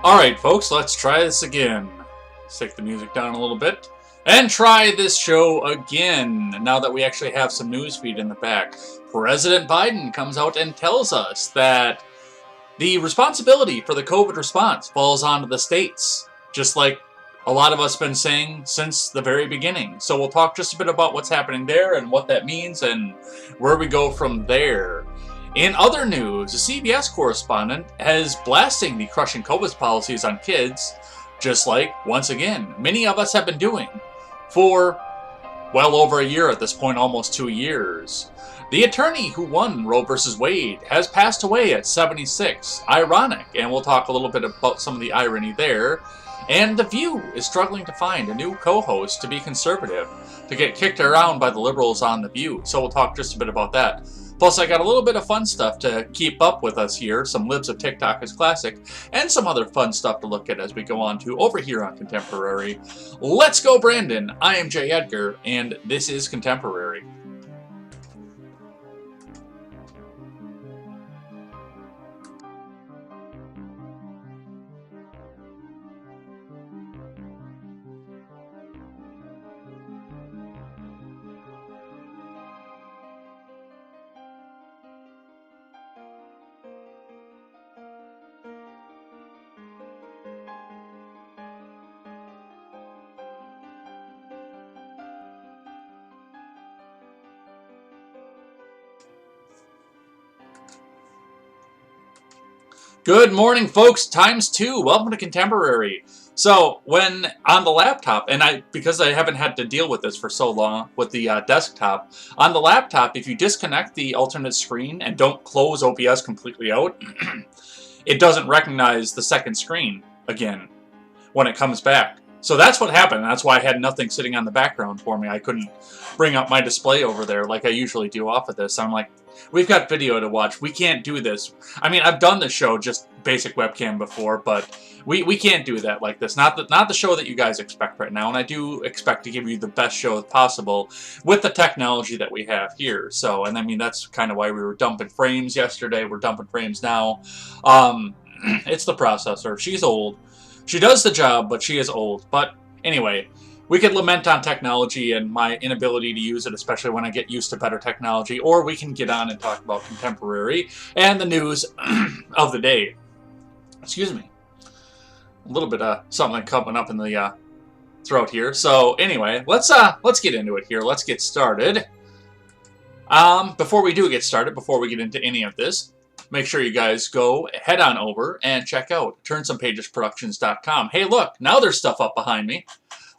Alright folks, let's try this again. Let's take the music down a little bit. And try this show again, now that we actually have some news feed in the back. President Biden comes out and tells us that the responsibility for the COVID response falls onto the states, just like a lot of us have been saying since the very beginning. So we'll talk just a bit about what's happening there and what that means and where we go from there. In other news, a CBS correspondent is blasting the crushing COVID policies on kids, just like, once again, many of us have been doing for well over a year at this point, almost 2 years. The attorney who won Roe v. Wade has passed away at 76. Ironic, and we'll talk a little bit about some of the irony there. And The View is struggling to find a new co-host to be conservative, to get kicked around by the liberals on The View. So we'll talk just a bit about that. Plus, I got a little bit of fun stuff to keep up with us here, some Libs of TikTok is Classic, and some other fun stuff to look at as we go on to over here on Contemporary. Let's go, Brandon! I am J. Edgar, and this is Contemporary. Good morning, folks, ×2. Welcome to Contemporary. So, when on the laptop, and because I haven't had to deal with this for so long with the desktop, on the laptop, if you disconnect the alternate screen and don't close OBS completely out, it doesn't recognize the second screen again when it comes back. So that's what happened, and that's why I had nothing sitting on the background for me. I couldn't bring up my display over there like I usually do off of this. I'm like, we've got video to watch. We can't do this. I mean, I've done the show just basic webcam before, but we can't do that like this. Not the show that you guys expect right now, and I do expect to give you the best show possible with the technology that we have here. So, and I mean, that's kind of why we were dumping frames yesterday. We're dumping frames now. It's the processor. She's old. She does the job, but she is old. But anyway, we could lament on technology and my inability to use it, especially when I get used to better technology, or we can get on and talk about Contemporary and the news of the day. Excuse me. A little bit of something coming up in the throat here. So anyway, let's get into it here. Let's get started. Before we do get started, before we get into any of this, make sure you guys go head on over and check out TurnSomePagesProductions.com. Hey, look, now there's stuff up behind me.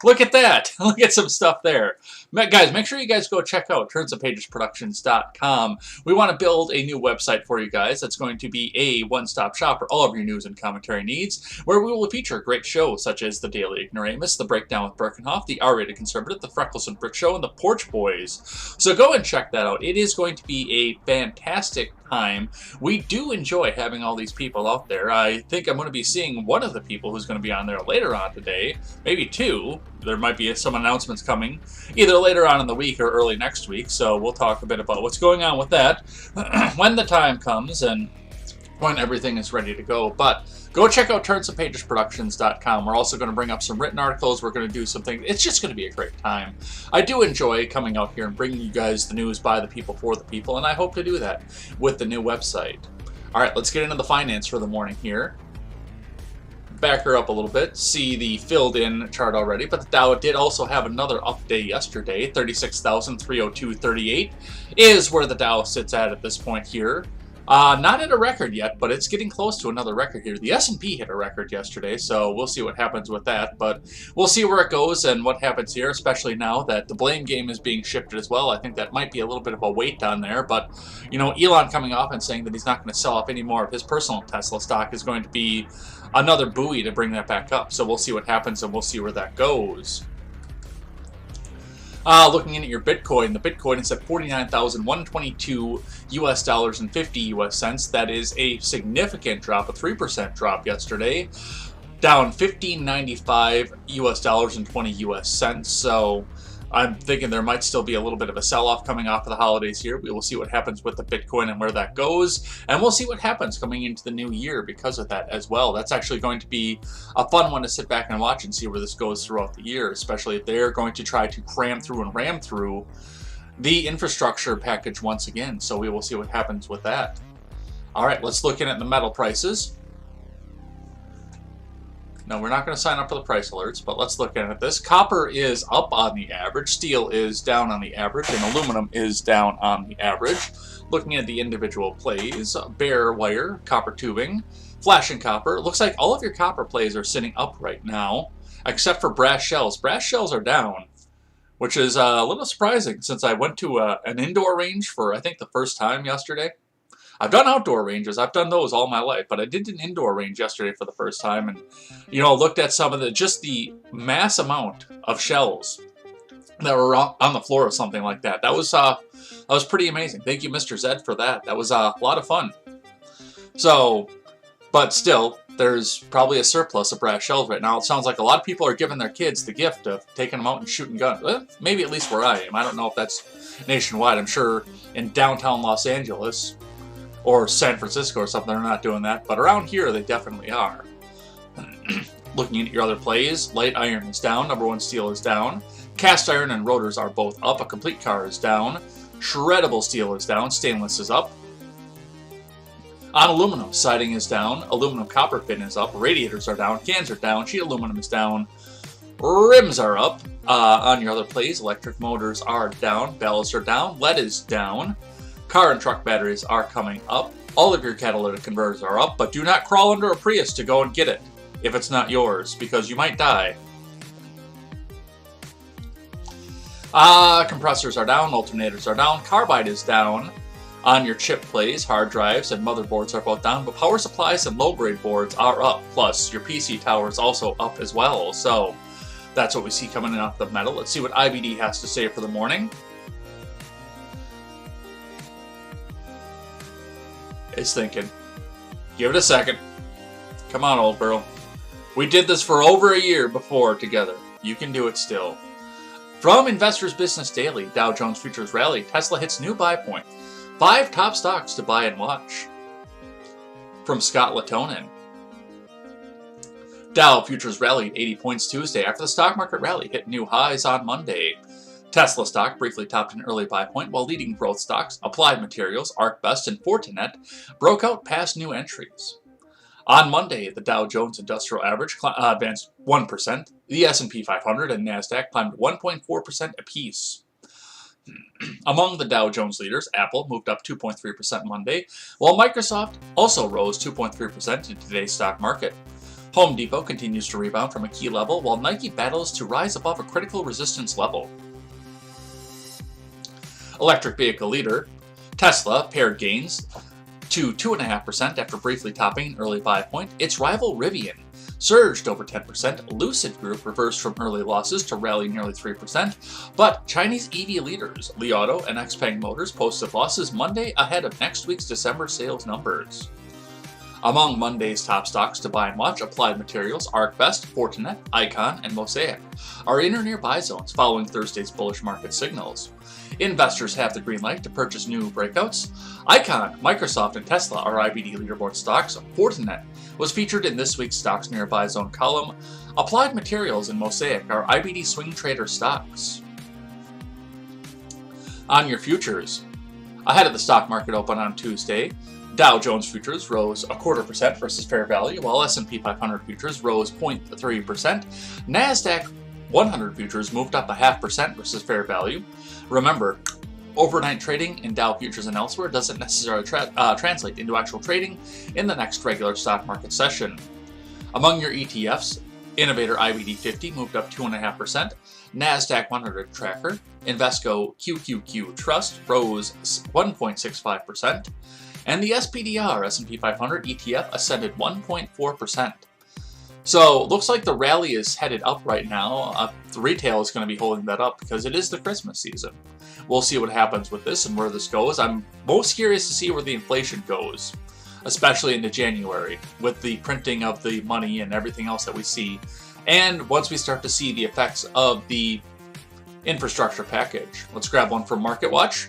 Look at that. Look at some stuff there. Guys, make sure you guys go check out TurnSomePagesProductions.com. We want to build a new website for you guys that's going to be a one-stop shop for all of your news and commentary needs, where we will feature great shows such as The Daily Ignoramus, The Breakdown with Birkenhoff, The R-Rated Conservative, The Freckles and Brick Show, and The Porch Boys. So go and check that out. It is going to be a fantastic time. We do enjoy having all these people out there. I think I'm going to be seeing one of the people who's going to be on there later on today, maybe two. There might be some announcements coming either later on in the week or early next week, so we'll talk a bit about what's going on with that when the time comes and when everything is ready to go. But go check out TurnSomePagesProductions.com. We're also going to bring up some written articles. We're going to do something. It's just going to be a great time. I do enjoy coming out here and bringing you guys the news by the people for the people, and I hope to do that with the new website. All right, let's get into the finance for the morning here. Back her up a little bit, see the filled-in chart already, but the Dow did also have another up day yesterday. 36,302.38 is where the Dow sits at this point here. Not at a record yet, but it's getting close to another record here. The S&P hit a record yesterday, so we'll see what happens with that. But we'll see where it goes and what happens here, especially now that the blame game is being shifted as well. I think that might be a little bit of a weight on there. But, you know, Elon coming off and saying that he's not going to sell off any more of his personal Tesla stock is going to be another buoy to bring that back up. So we'll see what happens and we'll see where that goes. Looking in at your Bitcoin, the Bitcoin is at 49,122 US dollars and 50 US cents. That is a significant drop, a 3% drop yesterday. Down 1595 US dollars and 20 US cents. So I'm thinking there might still be a little bit of a sell-off coming off of the holidays here. We will see what happens with the Bitcoin and where that goes. And we'll see what happens coming into the new year because of that as well. That's actually going to be a fun one to sit back and watch and see where this goes throughout the year, especially if they're going to try to cram through and ram through the infrastructure package once again. So we will see what happens with that. All right, let's look in at the metal prices. No, we're not going to sign up for the price alerts, but let's look at this. Copper is up on the average, steel is down on the average, and aluminum is down on the average. Looking at the individual plays, bare wire, copper tubing, flashing copper. It looks like all of your copper plays are sitting up right now, except for brass shells. Brass shells are down, which is a little surprising since I went to an indoor range for, I think, the first time yesterday. I've done outdoor ranges. I've done those all my life, but I did an indoor range yesterday for the first time, and you know, looked at some of the mass amount of shells that were on the floor or something like that. That was pretty amazing. Thank you, Mr. Zed, for that. That was a lot of fun. So, but still, there's probably a surplus of brass shells right now. It sounds like a lot of people are giving their kids the gift of taking them out and shooting guns. Well, maybe at least where I am. I don't know if that's nationwide. I'm sure in downtown Los Angeles or San Francisco or something, they're not doing that. But around here, they definitely are. Looking at your other plays, light iron is down, number one steel is down. Cast iron and rotors are both up, a complete car is down. Shreddable steel is down, stainless is up. On aluminum, siding is down, aluminum copper pin is up, radiators are down, cans are down, sheet aluminum is down, rims are up. On your other plays, electric motors are down, ballasts are down, lead is down. Car and truck batteries are coming up. All of your catalytic converters are up, but do not crawl under a Prius to go and get it if it's not yours, because you might die. Compressors are down, alternators are down, carbide is down. On your chip plays, hard drives and motherboards are both down, but power supplies and low-grade boards are up. Plus, your PC tower is also up as well. So that's what we see coming in off the metal. Let's see what IBD has to say for the morning. It's thinking. Give it a second. Come on, old girl. We did this for over a year before together. You can do it still. From Investors Business Daily, Dow Jones Futures rally. Tesla hits new buy point. 5 top stocks to buy and watch. From Scott Latonin. Dow Futures rallied 80 points Tuesday after the stock market rally hit new highs on Monday. Tesla stock briefly topped an early buy point, while leading growth stocks, Applied Materials, ArcBest, and Fortinet, broke out past new entries. On Monday, the Dow Jones Industrial Average advanced 1%, the S&P 500 and NASDAQ climbed 1.4% apiece. Among the Dow Jones leaders, Apple moved up 2.3% Monday, while Microsoft also rose 2.3% in today's stock market. Home Depot continues to rebound from a key level, while Nike battles to rise above a critical resistance level. Electric vehicle leader, Tesla pared gains to 2.5% after briefly topping an early buy point. Its rival Rivian surged over 10%. Lucid Group reversed from early losses to rally nearly 3%. But Chinese EV leaders, Li Auto and XPeng Motors, posted losses Monday ahead of next week's December sales numbers. Among Monday's top stocks to buy and watch, Applied Materials, ArcBest, Fortinet, Icon, and Mosaic are in or near buy zones following Thursday's bullish market signals. Investors have the green light to purchase new breakouts. Icon, Microsoft, and Tesla are IBD leaderboard stocks. Fortinet was featured in this week's Stocks Near Buy Zone column. Applied Materials and Mosaic are IBD swing trader stocks. On your futures, ahead of the stock market open on Tuesday, Dow Jones futures rose 0.25% versus fair value, while S&P 500 futures rose 0.3%. NASDAQ 100 futures moved up 0.5% versus fair value. Remember, Overnight trading in Dow futures and elsewhere doesn't necessarily translate into actual trading in the next regular stock market session. Among your ETFs, Innovator IBD 50 moved up 2.5%, NASDAQ 100 Tracker, Invesco QQQ Trust rose 1.65%, and the SPDR S&P 500 ETF ascended 1.4%. So, looks like the rally is headed up right now. The retail is going to be holding that up because it is the Christmas season. We'll see what happens with this and where this goes. I'm most curious to see where the inflation goes, especially into January, with the printing of the money and everything else that we see. And once we start to see the effects of the infrastructure package. Let's grab one from Market Watch.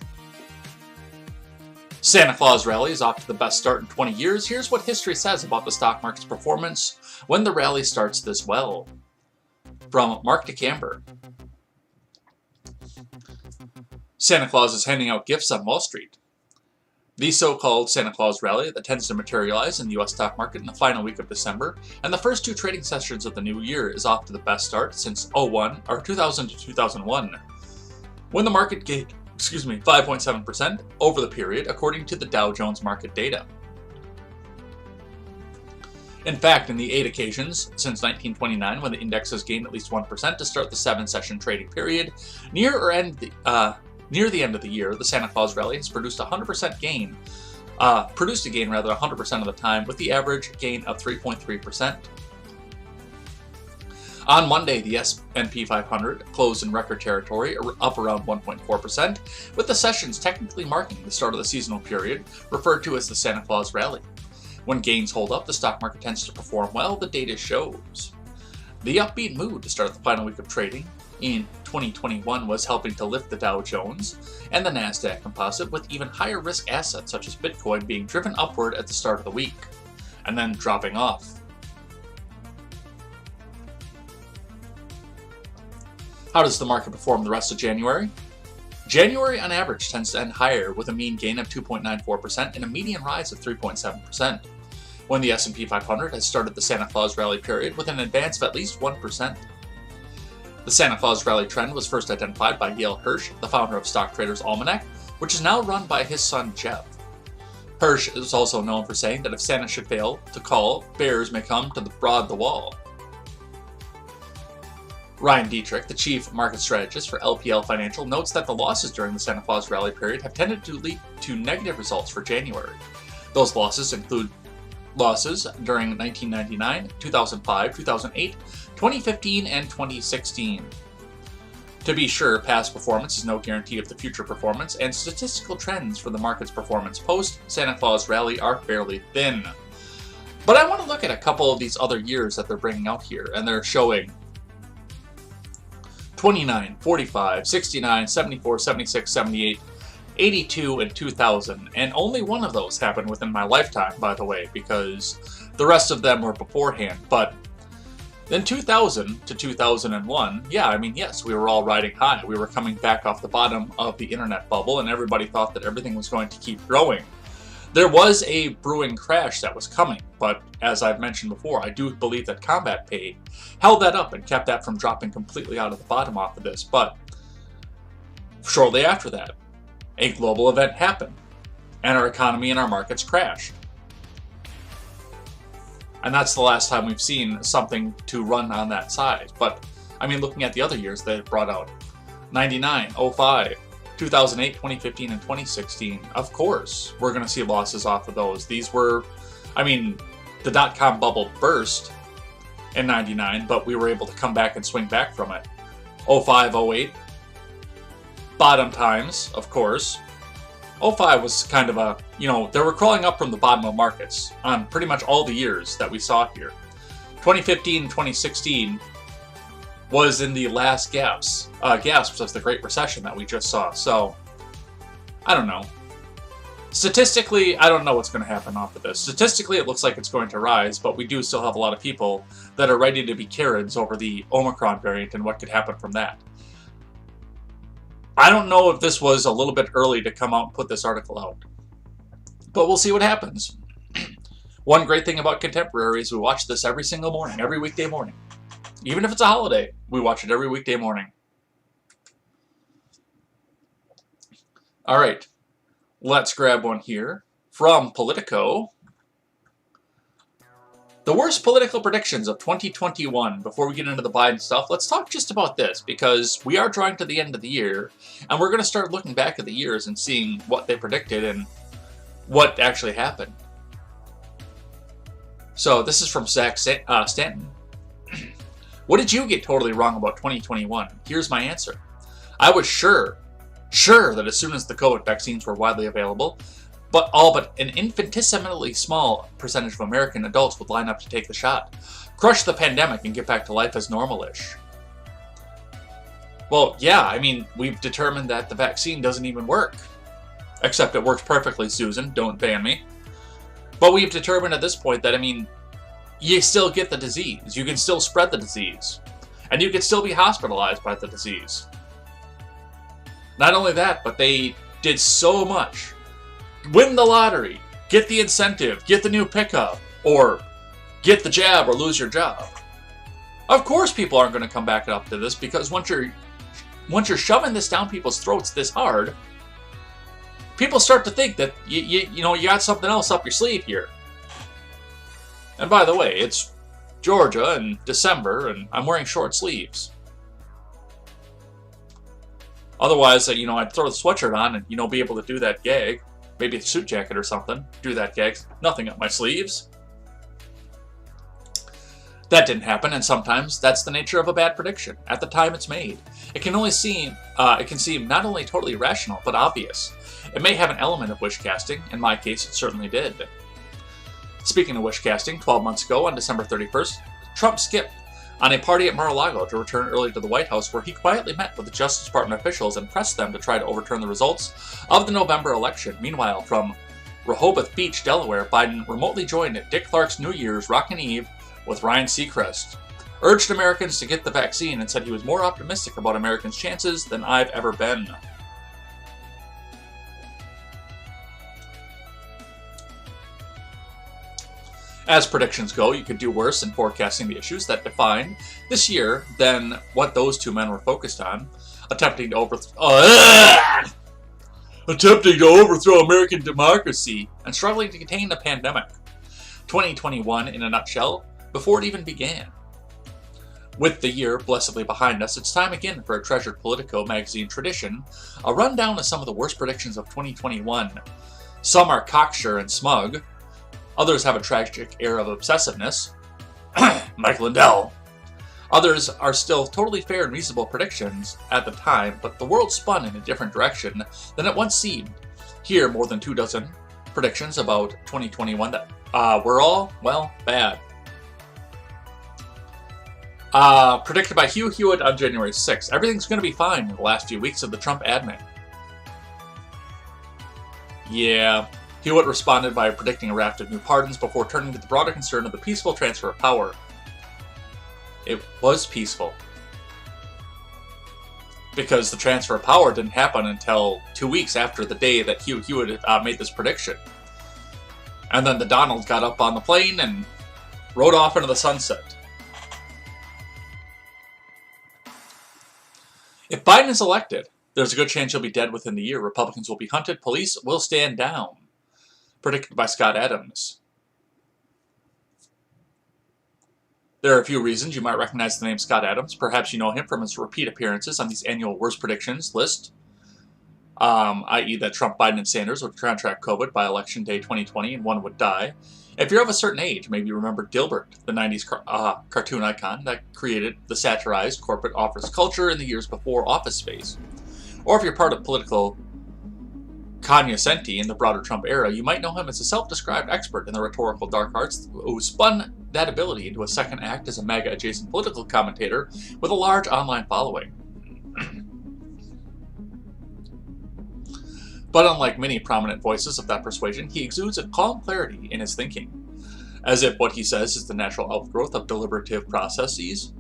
Santa Claus rally is off to the best start in 20 years. Here's what history says about the stock market's performance when the rally starts this well. From Mark DeCamber. Santa Claus is handing out gifts on Wall Street. The so-called Santa Claus rally that tends to materialize in the U.S. stock market in the final week of December and the first two trading sessions of the new year is off to the best start since 2000 to 2001, when the market gained 5.7% over the period, according to the Dow Jones market data. In fact, in the 8 occasions since 1929 when the index has gained at least 1% to start the 7-session trading period, near the end of the year, the Santa Claus rally has produced a gain 100% of the time, with the average gain of 3.3%. On Monday, the S&P 500 closed in record territory, up around 1.4%, with the sessions technically marking the start of the seasonal period, referred to as the Santa Claus rally. When gains hold up, the stock market tends to perform well, the data shows. The upbeat mood to start the final week of trading in 2021 was helping to lift the Dow Jones and the NASDAQ composite, with even higher risk assets such as Bitcoin being driven upward at the start of the week, and then dropping off. How does the market perform the rest of January? January on average tends to end higher, with a mean gain of 2.94% and a median rise of 3.7%, when the S&P 500 has started the Santa Claus rally period with an advance of at least 1%. The Santa Claus rally trend was first identified by Yale Hirsch, the founder of Stock Traders Almanac, which is now run by his son Jeff. Hirsch is also known for saying that if Santa should fail to call, bears may come to broad the wall. Ryan Dietrich, the chief market strategist for LPL Financial, notes that the losses during the Santa Claus rally period have tended to lead to negative results for January. Those losses include losses during 1999, 2005, 2008, 2015, and 2016. To be sure, past performance is no guarantee of the future performance, and statistical trends for the market's performance post-Santa Claus rally are fairly thin. But I want to look at a couple of these other years that they're bringing out here, and they're showing 29, 45, 69, 74, 76, 78, 82, and 2000. And only one of those happened within my lifetime, by the way, because the rest of them were beforehand. But then 2000 to 2001, yes, we were all riding high. We were coming back off the bottom of the internet bubble, and everybody thought that everything was going to keep growing. There was a brewing crash that was coming, but as I've mentioned before, I do believe that Combat Pay held that up and kept that from dropping completely out of the bottom off of this. But shortly after that, a global event happened, and our economy and our markets crashed. And that's the last time we've seen something to run on that size. But, looking at the other years that it brought out, 99, 05, 2008, 2015, and 2016, of course, we're going to see losses off of those. These were, the dot-com bubble burst in 99, but we were able to come back and swing back from it. 05, 08, bottom times, of course. 05 was kind of a, they were crawling up from the bottom of markets on pretty much all the years that we saw here. 2015 and 2016 was in the last gasps of the Great Recession that we just saw. So, I don't know. Statistically, I don't know what's going to happen off of this. Statistically, it looks like it's going to rise, but we do still have a lot of people that are ready to be Karens over the Omicron variant and what could happen from that. I don't know if this was a little bit early to come out and put this article out, but we'll see what happens. One great thing about Contemporary is we watch this every single morning, every weekday morning. Even if it's a holiday, we watch it every weekday morning. All right, let's grab one here from Politico. The worst political predictions of 2021. Before we get into the Biden stuff, let's talk just about this, because we are drawing to the end of the year, and we're going to start looking back at the years and seeing what they predicted and what actually happened. So this is from Zach Stanton. What did you get totally wrong about 2021? Here's my answer. I was sure that as soon as the COVID vaccines were widely available, but all but an infinitesimally small percentage of American adults would line up to take the shot, crush the pandemic, and get back to life as normal-ish. Well, yeah, I mean, we've determined that the vaccine doesn't even work. Except it works perfectly, Susan. Don't ban me. But we've determined at this point that, I mean, you still get the disease. You can still spread the disease. And you can still be hospitalized by the disease. Not only that, but they did so much. Win the lottery, get the incentive, get the new pickup, or get the jab or lose your job. Of course people aren't going to come back up to this, because once you're shoving this down people's throats this hard, people start to think that you got something else up your sleeve here. And by the way, it's Georgia in December, and I'm wearing short sleeves. Otherwise, I'd throw the sweatshirt on and, be able to do that gag. Maybe a suit jacket or something. Do that gag. Nothing up my sleeves. That didn't happen, and sometimes that's the nature of a bad prediction. At the time it's made, it can seem not only totally rational, but obvious. It may have an element of wish casting. In my case, it certainly did. Speaking of wish casting, 12 months ago, on December 31st, Trump skipped on a party at Mar-a-Lago to return early to the White House, where he quietly met with the Justice Department officials and pressed them to try to overturn the results of the November election. Meanwhile, from Rehoboth Beach, Delaware, Biden remotely joined Dick Clark's New Year's Rockin' Eve with Ryan Seacrest, urged Americans to get the vaccine, and said he was more optimistic about Americans' chances than I've ever been. As predictions go, you could do worse in forecasting the issues that define this year than what those two men were focused on, attempting to overthrow American democracy and struggling to contain the pandemic. 2021 in a nutshell, before it even began. With the year blessedly behind us, it's time again for a treasured Politico magazine tradition, a rundown of some of the worst predictions of 2021. Some are cocksure and smug. Others have a tragic air of obsessiveness. Mike Lindell. Others are still totally fair and reasonable predictions at the time, but the world spun in a different direction than it once seemed. Here, more than 24 predictions about 2021 that were all, well, bad. Predicted by Hugh Hewitt on January 6th. Everything's going to be fine in the last few weeks of the Trump admin. Yeah. Hewitt responded by predicting a raft of new pardons before turning to the broader concern of the peaceful transfer of power. It was peaceful. Because the transfer of power didn't happen until 2 weeks after the day that Hugh Hewitt made this prediction. And then the Donald got up on the plane and rode off into the sunset. If Biden is elected, there's a good chance he'll be dead within the year. Republicans will be hunted. Police will stand down. Predicted by Scott Adams. There are a few reasons you might recognize the name Scott Adams. Perhaps you know him from his repeat appearances on these annual worst predictions list, i.e. that Trump, Biden, and Sanders would contract COVID by Election Day 2020 and one would die. If you're of a certain age, maybe you remember Dilbert, the 90s cartoon icon that created the satirized corporate office culture in the years before Office Space. Or if you're part of political cognoscenti in the broader Trump era, you might know him as a self-described expert in the rhetorical dark arts who spun that ability into a second act as a MAGA-adjacent political commentator with a large online following. But unlike many prominent voices of that persuasion, he exudes a calm clarity in his thinking, as if what he says is the natural outgrowth of deliberative processes,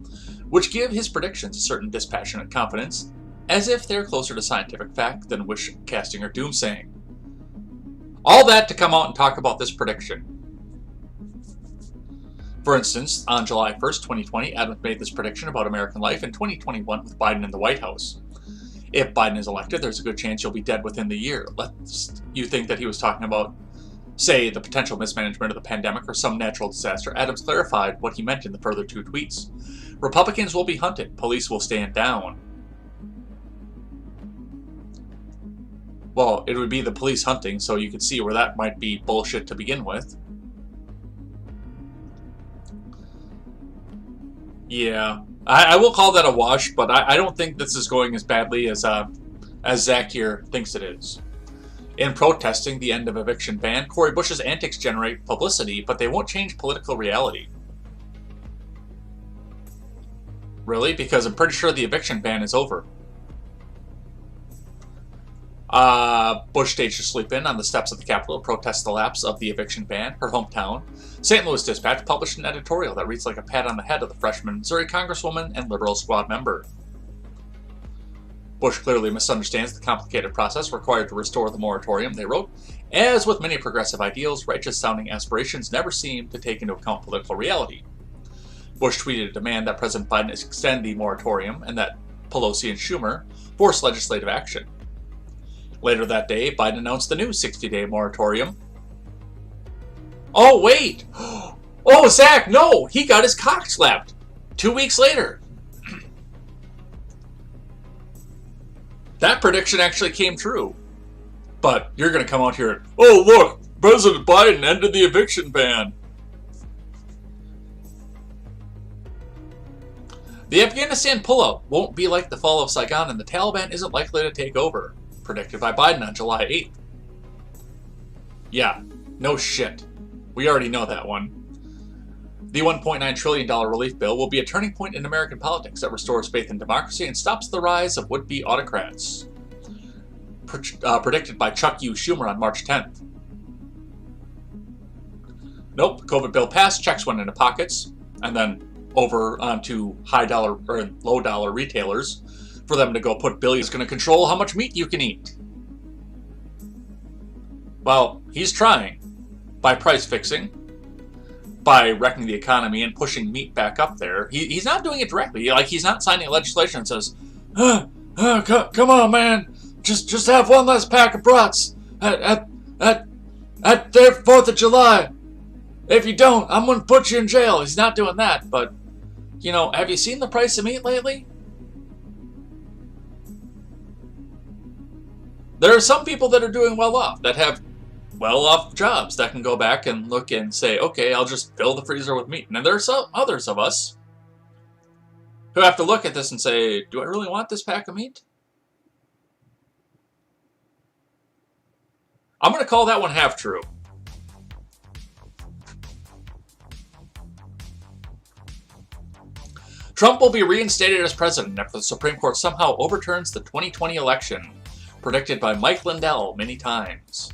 which give his predictions a certain dispassionate confidence, as if they're closer to scientific fact than wish-casting or doomsaying. All that to come out and talk about this prediction. For instance, on July 1st, 2020, Adams made this prediction about American life in 2021 with Biden in the White House. If Biden is elected, there's a good chance you'll be dead within the year. You think that he was talking about, say, the potential mismanagement of the pandemic or some natural disaster. Adams clarified what he meant in the further 2 tweets. Republicans will be hunted. Police will stand down. Well, it would be the police hunting, so you could see where that might be bullshit to begin with. Yeah, I will call that a wash, but I don't think this is going as badly as Zach here thinks it is. In protesting the end of eviction ban, Cori Bush's antics generate publicity, but they won't change political reality. Really? Because I'm pretty sure the eviction ban is over. Bush staged a sleep-in on the steps of the Capitol to protest the lapse of the eviction ban. Her hometown, St. Louis Dispatch, published an editorial that reads like a pat on the head of the freshman Missouri Congresswoman and Liberal Squad member. Bush clearly misunderstands the complicated process required to restore the moratorium, they wrote. As with many progressive ideals, righteous-sounding aspirations never seem to take into account political reality. Bush tweeted a demand that President Biden extend the moratorium and that Pelosi and Schumer force legislative action. Later that day, Biden announced the new 60-day moratorium. Oh, wait! Oh, Zach, no! He got his cock slapped 2 weeks later. That prediction actually came true. But you're going to come out here and, oh, look, President Biden ended the eviction ban. The Afghanistan pullout won't be like the fall of Saigon, and the Taliban isn't likely to take over. Predicted by Biden on July 8th. Yeah, no shit. We already know that one. The $1.9 trillion relief bill will be a turning point in American politics that restores faith in democracy and stops the rise of would-be autocrats. Predicted by Chuck U. Schumer on March 10th. Nope, COVID bill passed, checks went into pockets, and then over onto high-dollar or low-dollar retailers for them to go put billions. Going to control how much meat you can eat. Well, he's trying. By price fixing. By wrecking the economy and pushing meat back up there. He's not doing it directly. Like, he's not signing legislation that says, come on, man. Just have one less pack of brats at their 4th of July. If you don't, I'm going to put you in jail. He's not doing that. But, you know, have you seen the price of meat lately? There are some people that are doing well off, that have well-off jobs that can go back and look and say, okay, I'll just fill the freezer with meat. And there are some others of us who have to look at this and say, do I really want this pack of meat? I'm going to call that one half true. Trump will be reinstated as president after the Supreme Court somehow overturns the 2020 election. Predicted by Mike Lindell many times.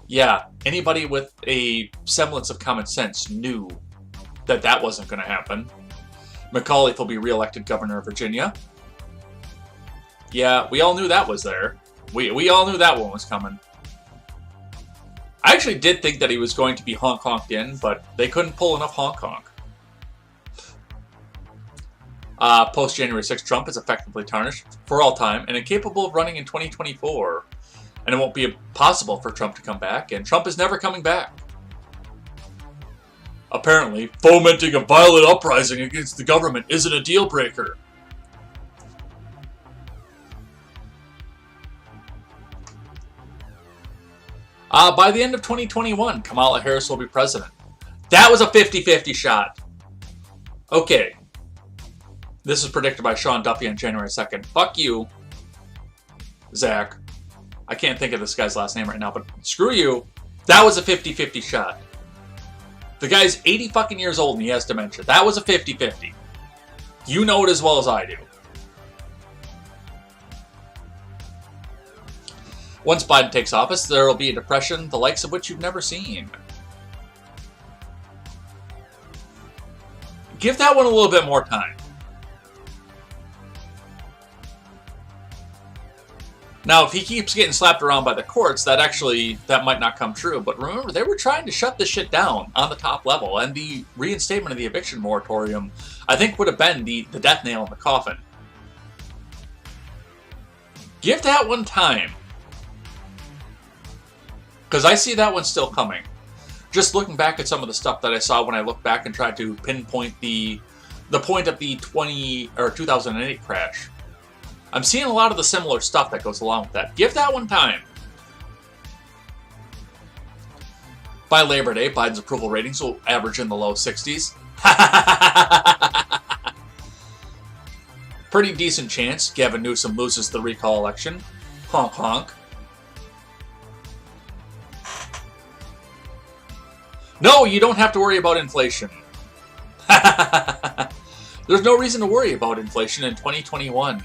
Yeah, anybody with a semblance of common sense knew that that wasn't going to happen. McAuliffe will be re-elected governor of Virginia. Yeah, we all knew that was there. We all knew that one was coming. I actually did think that he was going to be honk-honked in, but they couldn't pull enough honk-honk. Post-January 6th, Trump is effectively tarnished for all time and incapable of running in 2024. And it won't be possible for Trump to come back, and Trump is never coming back. Apparently, fomenting a violent uprising against the government isn't a deal breaker. By the end of 2021, Kamala Harris will be president. That was a 50-50 shot. Okay. This is predicted by Sean Duffy on January 2nd. Fuck you, Zach. I can't think of this guy's last name right now, but screw you. That was a 50-50 shot. The guy's 80 fucking years old and he has dementia. That was a 50-50. You know it as well as I do. Once Biden takes office, there will be a depression the likes of which you've never seen. Give that one a little bit more time. Now, if he keeps getting slapped around by the courts, that might not come true. But remember, they were trying to shut this shit down on the top level. And the reinstatement of the eviction moratorium, I think, would have been the death nail in the coffin. Give that one time. Because I see that one still coming. Just looking back at some of the stuff that I saw when I looked back and tried to pinpoint the point of the 2008 crash. I'm seeing a lot of the similar stuff that goes along with that. Give that one time. By Labor Day, Biden's approval ratings will average in the low 60s. Pretty decent chance Gavin Newsom loses the recall election. Honk honk. No, you don't have to worry about inflation. There's no reason to worry about inflation in 2021.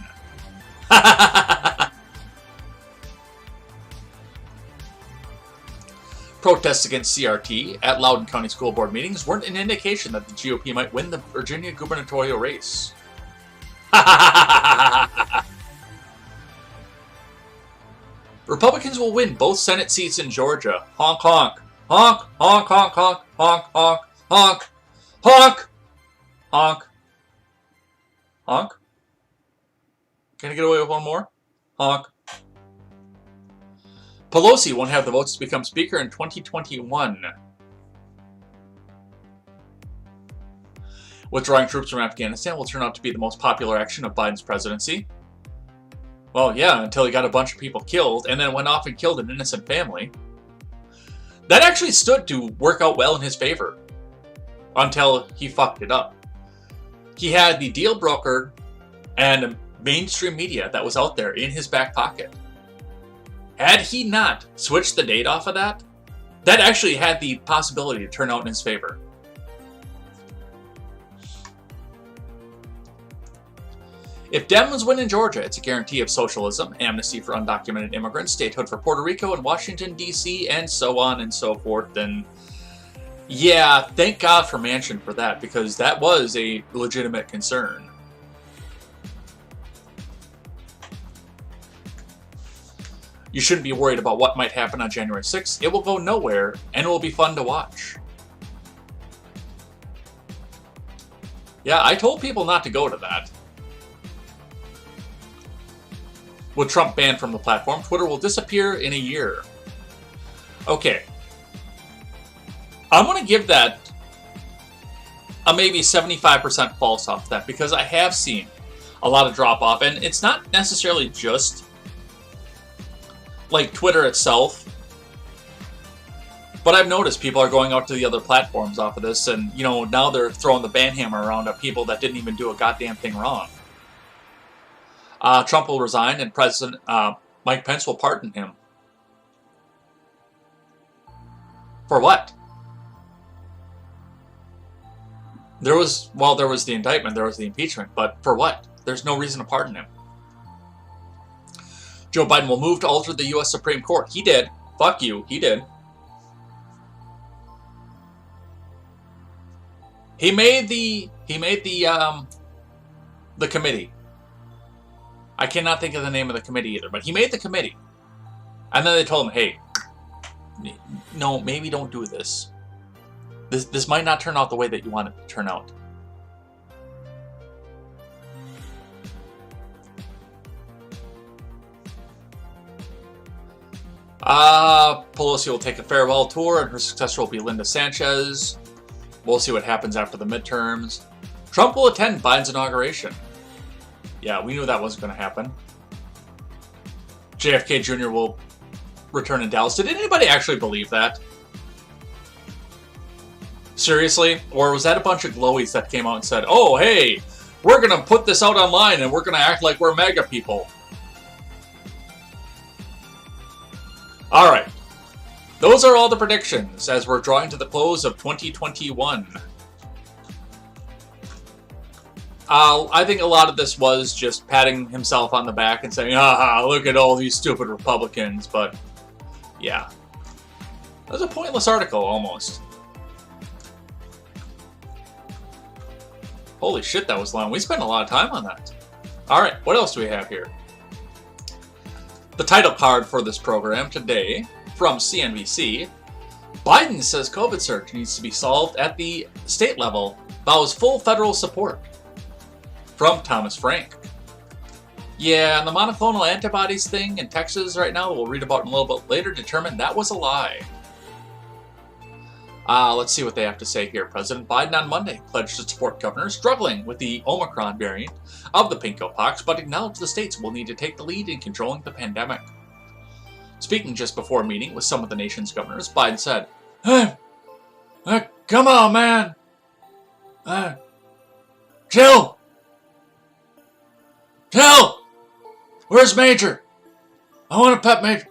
Protests against CRT at Loudoun County School Board meetings weren't an indication that the GOP might win the Virginia gubernatorial race. Republicans will win both Senate seats in Georgia. Honk honk. Honk, honk, honk, honk, honk, honk, honk, honk, honk, honk. Can I get away with one more? Honk. Pelosi won't have the votes to become Speaker in 2021. Withdrawing troops from Afghanistan will turn out to be the most popular action of Biden's presidency. Well, yeah, until he got a bunch of people killed and then went off and killed an innocent family. That actually stood to work out well in his favor. Until he fucked it up. He had the deal brokered and mainstream media that was out there in his back pocket. Had he not switched the date off of that, that actually had the possibility to turn out in his favor. If Dems win in Georgia, it's a guarantee of socialism, amnesty for undocumented immigrants, statehood for Puerto Rico and Washington, D.C., and so on and so forth. And yeah, thank God for Manchin for that, because that was a legitimate concern. You shouldn't be worried about what might happen on January 6th. It will go nowhere, and it will be fun to watch. Yeah, I told people not to go to that. With Trump banned from the platform, Twitter will disappear in a year. Okay. I'm going to give that a maybe 75% false off that, because I have seen a lot of drop off, and it's not necessarily just like Twitter itself, but I've noticed people are going out to the other platforms off of this, and you know, now they're throwing the ban hammer around at people that didn't even do a goddamn thing wrong. Trump will resign, and President Mike Pence will pardon him. For what? There was the indictment, there was the impeachment, but for what? There's no reason to pardon him. Joe Biden will move to alter the U.S. Supreme Court. He did. Fuck you. He did. He made the committee. I cannot think of the name of the committee either, but he made the committee. And then they told him, hey, no, maybe don't do this. This might not turn out the way that you want it to turn out. Pelosi will take a farewell tour, and her successor will be Linda Sanchez. We'll see what happens after the midterms. Trump will attend Biden's inauguration. Yeah, we knew that wasn't going to happen. JFK Jr. will return in Dallas. Did anybody actually believe that? Seriously? Or was that a bunch of glowies that came out and said, oh, hey, we're going to put this out online and we're going to act like we're MAGA people? Alright. Those are all the predictions as we're drawing to the close of 2021. I think a lot of this was just patting himself on the back and saying, look at all these stupid Republicans, but yeah. That was a pointless article, almost. Holy shit, that was long. We spent a lot of time on that. Alright, what else do we have here? The title card for this program today, from CNBC, Biden says COVID surge needs to be solved at the state level, vows full federal support. From Thomas Frank. Yeah, and the monoclonal antibodies thing in Texas right now, we'll read about in a little bit later, determined that was a lie. Let's see what they have to say here. President Biden on Monday pledged to support governors struggling with the Omicron variant of the pinkpox, but acknowledged the states will need to take the lead in controlling the pandemic. Speaking just before a meeting with some of the nation's governors, Biden said, "Hey, come on, man. Chill. Where's Major? I want a pet Major.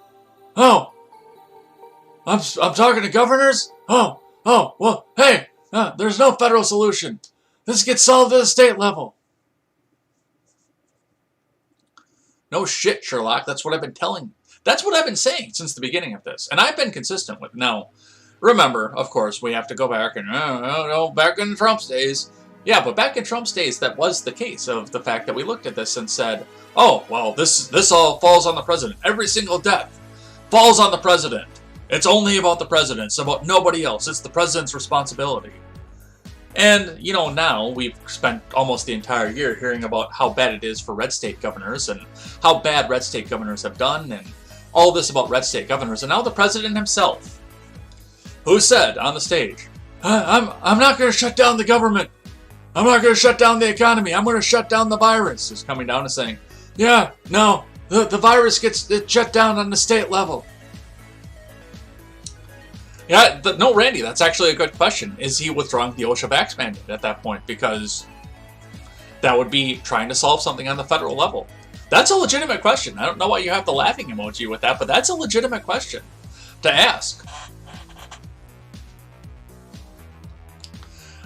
Oh, I'm talking to governors? Oh, well, hey, there's no federal solution. This gets solved at the state level." No shit, Sherlock. That's what I've been telling. That's what I've been saying since the beginning of this. And I've been consistent with. Now, remember, of course, we have to go back and, back in Trump's days. Yeah, but back in Trump's days, that was the case of the fact that we looked at this and said, oh, well, this all falls on the president. Every single death falls on the president. It's only about the president. It's about nobody else. It's the president's responsibility. And, now we've spent almost the entire year hearing about how bad it is for red state governors and how bad red state governors have done and all this about red state governors. And now the president himself, who said on the stage, I'm not going to shut down the government. I'm not going to shut down the economy. I'm going to shut down the virus. Is coming down and saying, yeah, no, the virus gets shut down on the state level. Yeah, no, Randy, that's actually a good question. Is he withdrawing the OSHA vax mandate at that point? Because that would be trying to solve something on the federal level. That's a legitimate question. I don't know why you have the laughing emoji with that, but that's a legitimate question to ask.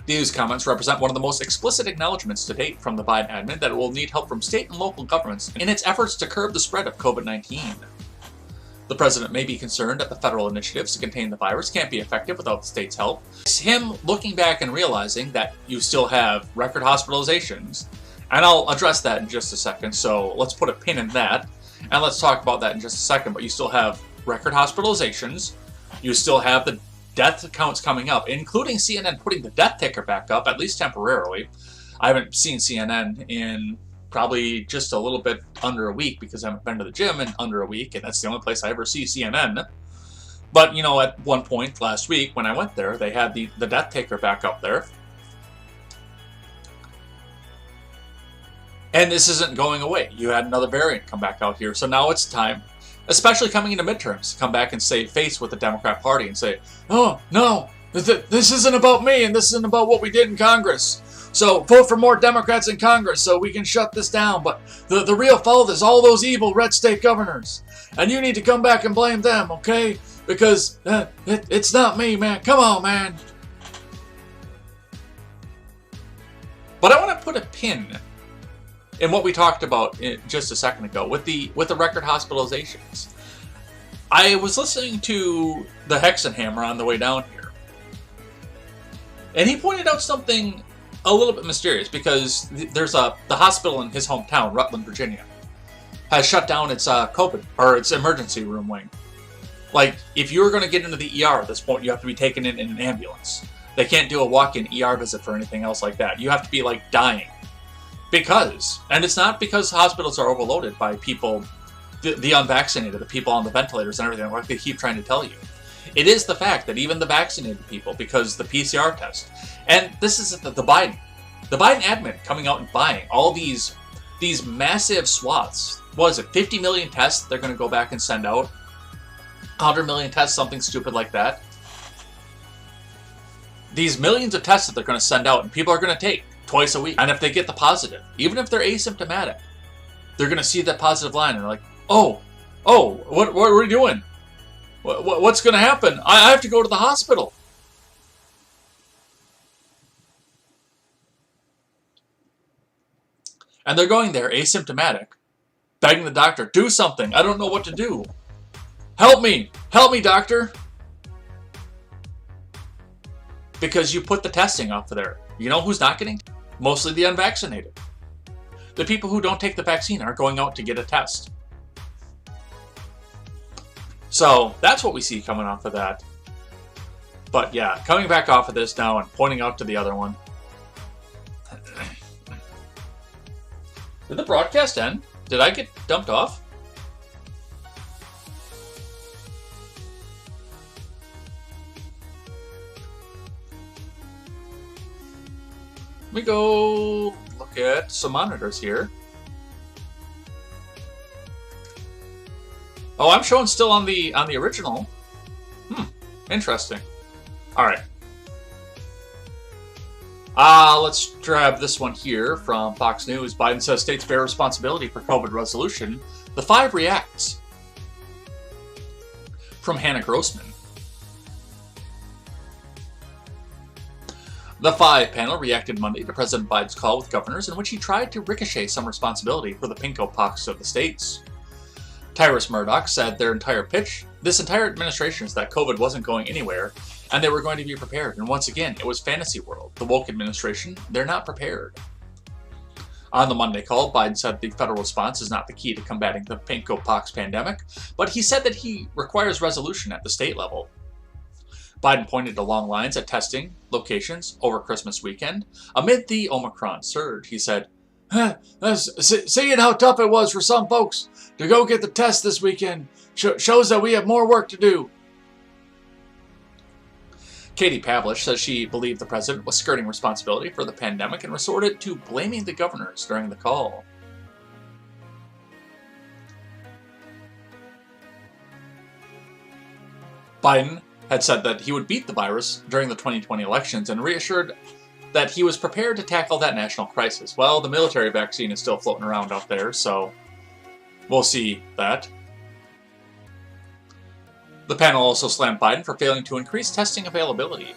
These comments represent one of the most explicit acknowledgments to date from the Biden admin that it will need help from state and local governments in its efforts to curb the spread of COVID-19. The president may be concerned that the federal initiatives to contain the virus can't be effective without the state's help. It's him looking back and realizing that you still have record hospitalizations, and I'll address that in just a second, so let's put a pin in that, and let's talk about that in just a second, but you still have record hospitalizations, you still have the death counts coming up, including CNN putting the death ticker back up, at least temporarily. I haven't seen CNN in probably just a little bit under a week because I haven't been to the gym in under a week, and that's the only place I ever see CNN. But, at one point last week when I went there, they had the death ticker back up there. And this isn't going away. You had another variant come back out here. So now it's time, especially coming into midterms, to come back and save face with the Democrat Party and say, oh, no, this isn't about me and this isn't about what we did in Congress. So vote for more Democrats in Congress so we can shut this down. But the real fault is all those evil red state governors. And you need to come back and blame them, okay? Because it's not me, man. Come on, man. But I want to put a pin in what we talked about just a second ago with the record hospitalizations. I was listening to the Hexenhammer on the way down here. And he pointed out something a little bit mysterious because there's the hospital in his hometown, Rutland, Virginia, has shut down its COVID or its emergency room wing. Like, if you're going to get into the ER at this point, you have to be taken in an ambulance. They can't do a walk-in ER visit for anything else like that. You have to be like dying and it's not because hospitals are overloaded by people, the unvaccinated, the people on the ventilators and everything like they keep trying to tell you. It is the fact that even the vaccinated people, because the PCR test, and this is the Biden admin coming out and buying all these massive swaths. What is it, 50 million tests they're going to go back and send out? 100 million tests, something stupid like that. These millions of tests that they're going to send out and people are going to take twice a week. And if they get the positive, even if they're asymptomatic, they're going to see that positive line and they're like, oh, what are we doing? What's going to happen? I have to go to the hospital. And they're going there asymptomatic, begging the doctor, do something. I don't know what to do. Help me, doctor. Because you put the testing off there. You know who's not getting? Mostly the unvaccinated. The people who don't take the vaccine are going out to get a test. So that's what we see coming off of that. But yeah, coming back off of this now and pointing out to the other one. Did the broadcast end? Did I get dumped off? Let me go look at some monitors here. Oh, I'm showing still on the original. Interesting. All right. Let's grab this one here from Fox News. Biden says states bear responsibility for COVID resolution. The 5 reacts. From Hannah Grossman. The 5 panel reacted Monday to President Biden's call with governors in which he tried to ricochet some responsibility for the pinko pox of the states. Tyrus Murdoch said this entire administration is that COVID wasn't going anywhere and they were going to be prepared. And once again, it was fantasy world. The woke administration, they're not prepared. On the Monday call, Biden said the federal response is not the key to combating the pinko pox pandemic, but he said that he requires resolution at the state level. Biden pointed to long lines at testing locations over Christmas weekend. Amid the Omicron surge, he said, seeing how tough it was for some folks to go get the test this weekend shows that we have more work to do. Katie Pavlich says she believed the president was skirting responsibility for the pandemic and resorted to blaming the governors during the call. Biden had said that he would beat the virus during the 2020 elections and reassured that he was prepared to tackle that national crisis. Well, the military vaccine is still floating around out there, so we'll see that. The panel also slammed Biden for failing to increase testing availability.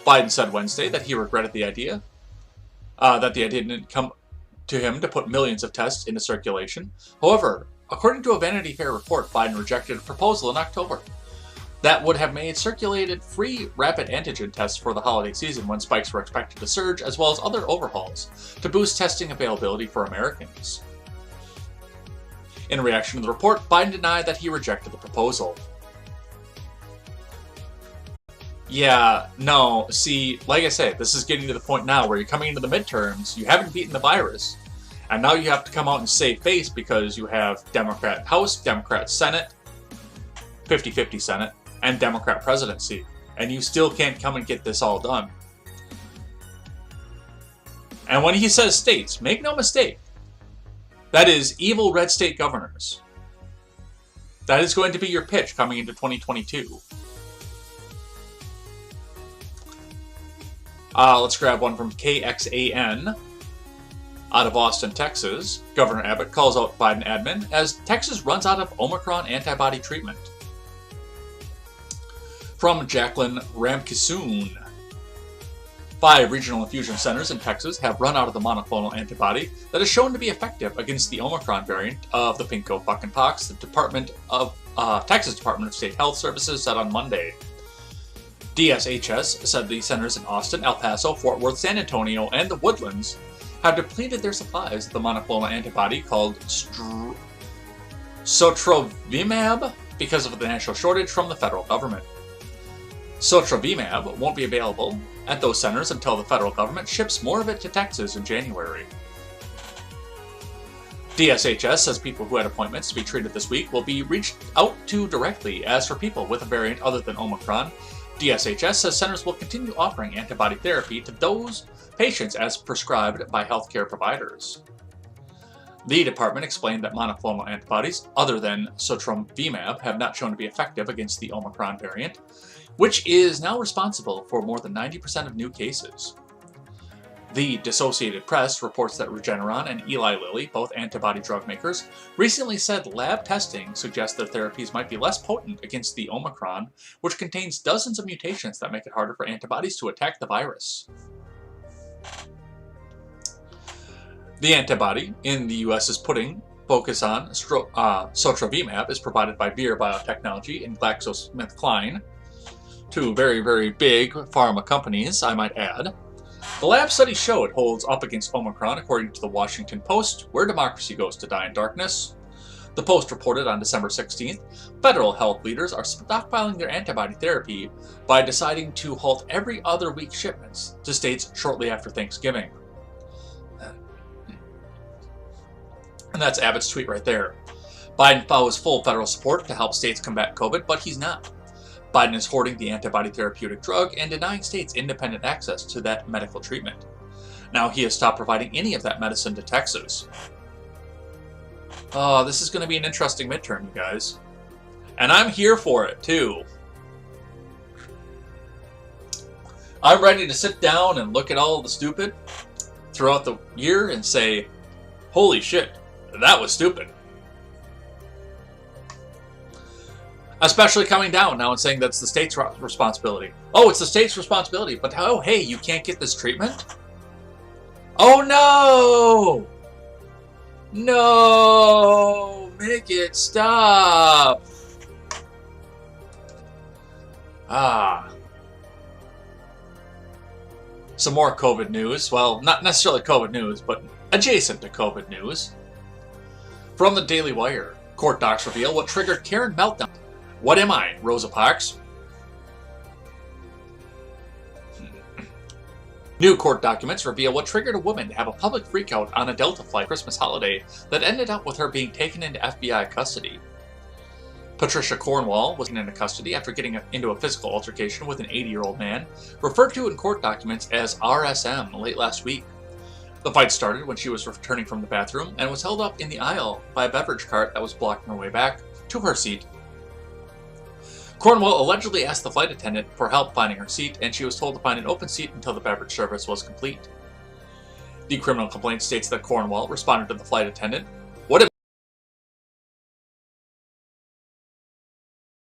Biden said Wednesday that he regretted the idea, that the idea didn't come to him to put millions of tests into circulation. However, according to a Vanity Fair report, Biden rejected a proposal in October that would have made circulated free rapid antigen tests for the holiday season when spikes were expected to surge, as well as other overhauls to boost testing availability for Americans. In reaction to the report, Biden denied that he rejected the proposal. Yeah, no, see, like I say, this is getting to the point now where you're coming into the midterms, you haven't beaten the virus, and now you have to come out and save face because you have Democrat House, Democrat Senate, 50-50 Senate, and Democrat presidency, and you still can't come and get this all done. And when he says states, make no mistake, that is evil red state governors. That is going to be your pitch coming into 2022. Let's grab one from KXAN. Out of Austin, Texas, Governor Abbott calls out Biden admin as Texas runs out of Omicron antibody treatment. From Jacqueline Ramkisoon. 5 regional infusion centers in Texas have run out of the monoclonal antibody that is shown to be effective against the Omicron variant of the pinko fucking pox, the Texas Department of State Health Services said on Monday. DSHS said the centers in Austin, El Paso, Fort Worth, San Antonio, and the Woodlands have depleted their supplies of the monoclonal antibody called Sotrovimab because of the national shortage from the federal government. Sotrovimab won't be available at those centers until the federal government ships more of it to Texas in January. DSHS says people who had appointments to be treated this week will be reached out to directly. As for people with a variant other than Omicron, DSHS says centers will continue offering antibody therapy to those patients as prescribed by healthcare providers. The department explained that monoclonal antibodies other than Sotrovimab have not shown to be effective against the Omicron variant, which is now responsible for more than 90% of new cases. The Associated Press reports that Regeneron and Eli Lilly, both antibody drug makers, recently said lab testing suggests their therapies might be less potent against the Omicron, which contains dozens of mutations that make it harder for antibodies to attack the virus. The antibody in the U.S. is putting focus on Sotrovimab is provided by Vir Biotechnology and GlaxoSmithKline, 2 very, very big pharma companies, I might add. The lab study showed it holds up against Omicron, according to the Washington Post, where democracy goes to die in darkness. The Post reported on December 16th, federal health leaders are stockpiling their antibody therapy by deciding to halt every other week shipments to states shortly after Thanksgiving. And that's Abbott's tweet right there. Biden vows full federal support to help states combat COVID, but he's not. Biden is hoarding the antibody therapeutic drug and denying states independent access to that medical treatment. Now he has stopped providing any of that medicine to Texas. Oh, this is going to be an interesting midterm, you guys. And I'm here for it, too. I'm ready to sit down and look at all the stupid throughout the year and say, holy shit, that was stupid. Especially coming down now and saying that's the state's responsibility. Oh, it's the state's responsibility, but oh, hey, you can't get this treatment? Oh, no! No! Make it stop! Some more COVID news. Well, not necessarily COVID news, but adjacent to COVID news. From the Daily Wire, court docs reveal what triggered Karen meltdown. What am I, Rosa Parks? New court documents reveal what triggered a woman to have a public freakout on a Delta flight Christmas holiday that ended up with her being taken into FBI custody. Patricia Cornwall was taken into custody after getting into a physical altercation with an 80-year-old man, referred to in court documents as RSM, late last week. The fight started when she was returning from the bathroom and was held up in the aisle by a beverage cart that was blocking her way back to her seat. Cornwall allegedly asked the flight attendant for help finding her seat, and she was told to find an open seat until the beverage service was complete. The criminal complaint states that Cornwall responded to the flight attendant, "What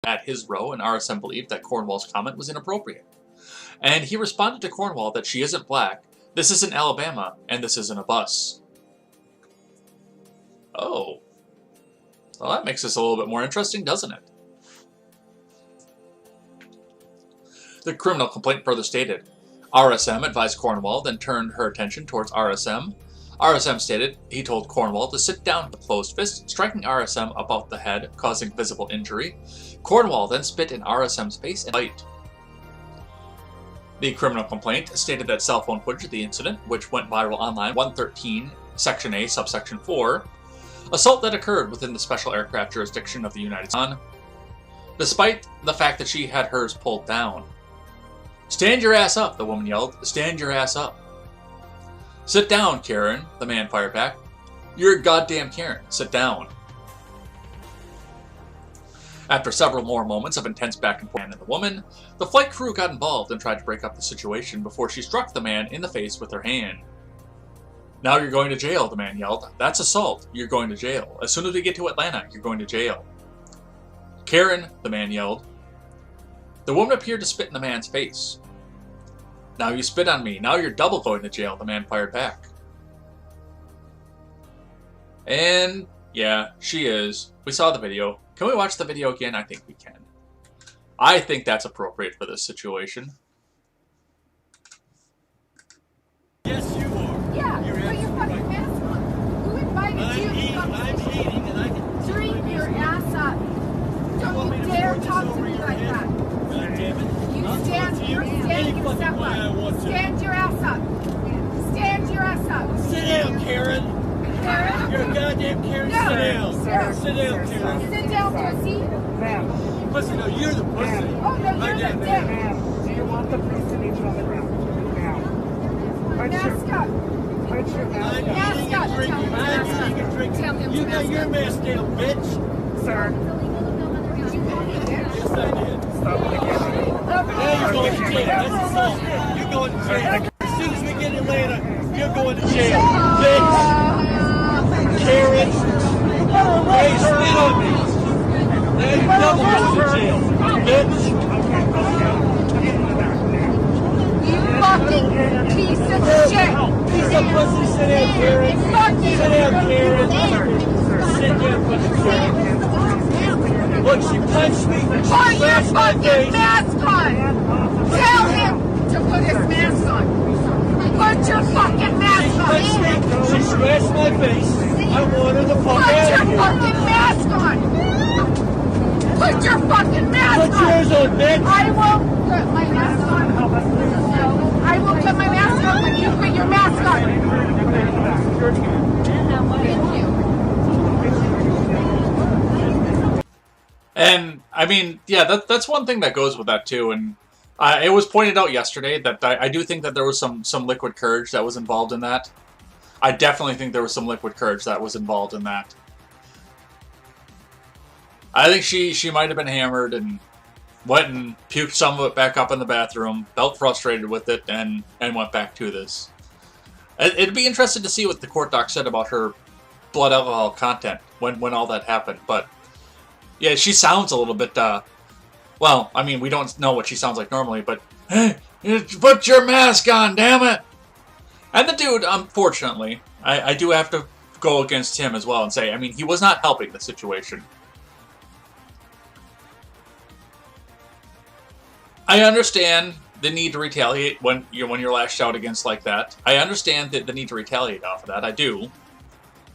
at his row, and RSM believed that Cornwall's comment was inappropriate. And he responded to Cornwall that she isn't black, this isn't Alabama, and this isn't a bus." Oh. Well, that makes this a little bit more interesting, doesn't it? The criminal complaint further stated, RSM advised Cornwall, then turned her attention towards RSM. RSM stated he told Cornwall to sit down with a closed fist, striking RSM about the head, causing visible injury. Cornwall then spit in RSM's face and bite. The criminal complaint stated that cell phone footage of the incident, which went viral online 113, Section A, Subsection 4, assault that occurred within the special aircraft jurisdiction of the United States, despite the fact that she had hers pulled down. "Stand your ass up," the woman yelled. "Stand your ass up." "Sit down, Karen," the man fired back. "You're a goddamn Karen. Sit down." After several more moments of intense back and forth and the woman, the flight crew got involved and tried to break up the situation before she struck the man in the face with her hand. "Now you're going to jail," the man yelled. "That's assault. You're going to jail. As soon as we get to Atlanta, you're going to jail." "Karen," the man yelled. The woman appeared to spit in the man's face. "Now you spit on me. Now you're double going to jail," the man fired back. And yeah, she is. We saw the video. Can we watch the video again? I think we can. I think that's appropriate for this situation. Yes, you are. Yeah, put your fucking mask on. Who invited you to come I'm eating and I can... drink your ass up? Don't you dare talk to me like that. God damn it. You stand yourself up. Stand your ass up. Stand your ass up. Sit down, Karen. Karen? You're a goddamn Karen. No, Sit down. sir. Sit down, Karen. Sit down, pussy. Ma'am. Pussy, no, you're the pussy. Oh, no, you're the dick. Ma'am, do you want the police to meet you on the ground? Ma'am. Mask up. Put your I'm mask eating and drinking. I'm eating and drinking. Tell him You to got mask your up. mask down, bitch. Sir, Did you call me a bitch? Yes, I did. stop it again. Now you're going to jail. That's assault. You're going to jail. As soon as we get in Atlanta, you're going to jail. Bitch. Karen. Hey, spit on me. Now you're double going to jail. Bitch. You fucking piece of shit. Piece of pussy. Sit down, Karen. Sit down, Karen. Sit down, fucking Karen. Look, she punched me. Put She your slashed my fucking face. mask on! Tell him to put his mask on! Put your fucking mask on! Punched me. She scratched my face. I want her the fuck Put out your of here. fucking mask on! Put your fucking mask Put on! yours on, bitch. I will put my mask on. I will put my mask on when you put your mask on. Thank you. And, I mean, yeah, that's one thing that goes with that, too. And it was pointed out yesterday that I do think that there was some liquid courage that was involved in that. I definitely think there was some liquid courage that was involved in that. I think she might have been hammered and went and puked some of it back up in the bathroom, felt frustrated with it, and went back to this. It'd be interesting to see what the court doc said about her blood alcohol content when all that happened. But, yeah, she sounds a little bit, well, I mean, we don't know what she sounds like normally, but, hey, put your mask on, damn it! And the dude, unfortunately, I do have to go against him as well and say, I mean, he was not helping the situation. I understand the need to retaliate when you're lashed out against like that. I understand the need to retaliate off of that. I do.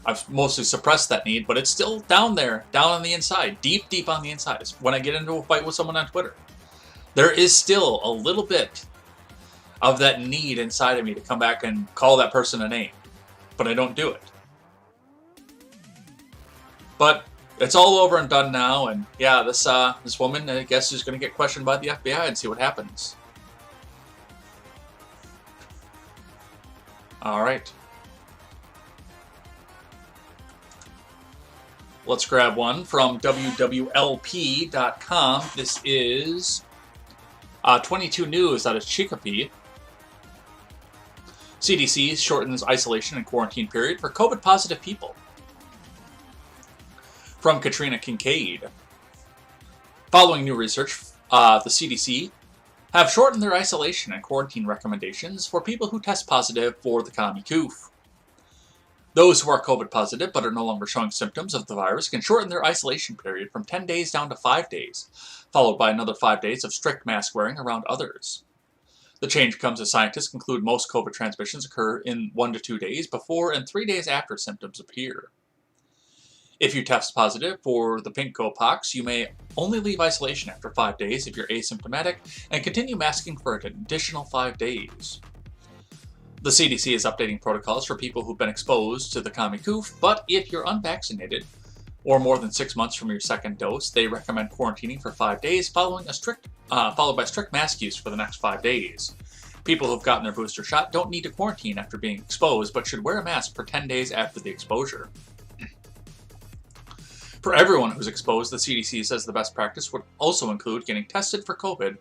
I've mostly suppressed that need, but it's still down there, down on the inside, deep on the inside. It's when I get into a fight with someone on Twitter, there is still a little bit of that need inside of me to come back and call that person a name, but I don't do it. But it's all over and done now, and yeah, this woman, I guess, is going to get questioned by the FBI and see what happens. All right. Let's grab one from WWLP.com. This is 22 News out of Chicopee. CDC shortens isolation and quarantine period for COVID-positive people. From Katrina Kincaid. Following new research, the CDC have shortened their isolation and quarantine recommendations for people who test positive for the commie coof. Those who are COVID positive but are no longer showing symptoms of the virus can shorten their isolation period from 10 days down to 5 days, followed by another 5 days of strict mask wearing around others. The change comes as scientists conclude most COVID transmissions occur in 1 to 2 days before and 3 days after symptoms appear. If you test positive for the pink pox, you may only leave isolation after 5 days if you're asymptomatic and continue masking for an additional 5 days. The CDC is updating protocols for people who've been exposed to the commie coof, but if you're unvaccinated or more than 6 months from your second dose, they recommend quarantining for 5 days followed by strict mask use for the next 5 days. People who've gotten their booster shot don't need to quarantine after being exposed, but should wear a mask for 10 days after the exposure. For everyone who's exposed, the CDC says the best practice would also include getting tested for COVID